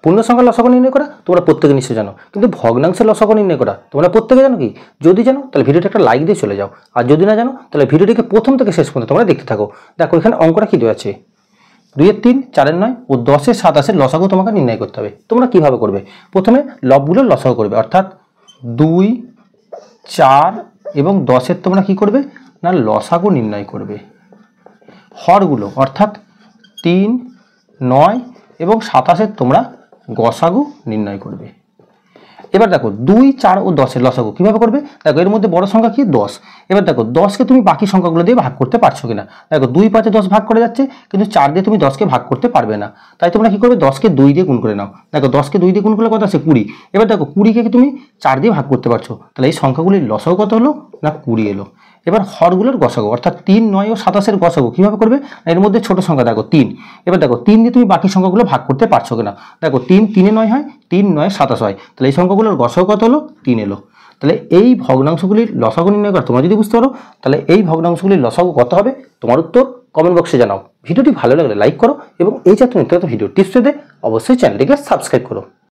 পূর্ণ সংখ্যার লসাগু নির্ণয় করা তোমরা প্রত্যেকে নিশ্চয় জানো, কিন্তু ভগ্নাংশের লসাগু নির্ণয় করা তোমরা প্রত্যেকে জানো কি? যদি জানো তাহলে ভিডিওটা একটা লাইক দিয়ে চলে যাও, আর যদি না জানো তাহলে ভিডিওটিকে প্রথম থেকে শেষ পর্যন্ত তোমরা দেখতে থাকো। দেখো এখানে অঙ্কটা কি দেওয়া আছে, 2 এর 3, 4 এর 9 ও 10 এর 27 লসাগু তোমাকে নির্ণয় করতে হবে। তোমরা কিভাবে করবে? প্রথমে লবগুলোর লসাগু করবে, অর্থাৎ 2, 4 এবং 10 এর তোমরা কি করবে না লসাগু নির্ণয় করবে। হরগুলো অর্থাৎ 3, 9 এবং 27 তোমরা গসাগু নির্ণয় করবে। এবার দেখো 2, 4 ও 10 এর লসাগু কিভাবে করবে? দেখো এর মধ্যে বড় সংখ্যা কি? 10। এবার দেখো 10কে তুমি বাকি সংখ্যাগুলো দিয়ে ভাগ করতে পারছো কিনা। দেখো 2, 5 এ 10 ভাগ করে যাচ্ছে, কিন্তু 4 দিয়ে তুমি 10কে ভাগ করতে পারবে না। তাই তোমরা কি করবে? 10কে 2 দিয়ে গুণ করে নাও। দেখো 10কে 2 দিয়ে গুণ করলে কত আছে? 20। এবার দেখো 20কে তুমি 4 দিয়ে ভাগ করতে পারছো, তাহলে এই সংখ্যাগুলির লসাগু কত হলো না 20 এলো। এবার হরগুলোর গসাগু অর্থাৎ 3, 9 ও 27 এর গসাগু কিভাবে করবে? এর মধ্যে ছোট সংখ্যা দেখো 3। এবার দেখো 3 দিয়ে তুমি বাকি সংখ্যাগুলো ভাগ করতে পারছো কিনা। দেখো 3, 3 এ 9 হয়, 3, 9 এ 27 হয়, তাহলে এই সংখ্যাগুলোর গসাগু কত হলো? 3 এলো। তাহলে এই ভগ্নাংশগুলির লসাগু নির্ণয় করা তোমরা যদি বুঝতে পারো, তাহলে এই ভগ্নাংশগুলির লসাগু কত হবে তোমার উত্তর কমেন্ট বক্সে জানাও। ভিডিওটি ভালো লাগলে লাইক করো এবং এই জাতীয় নিত্য নতুন ভিডিও টিপস পেতে অবশ্যই চ্যানেলটিকে সাবস্ক্রাইব করো।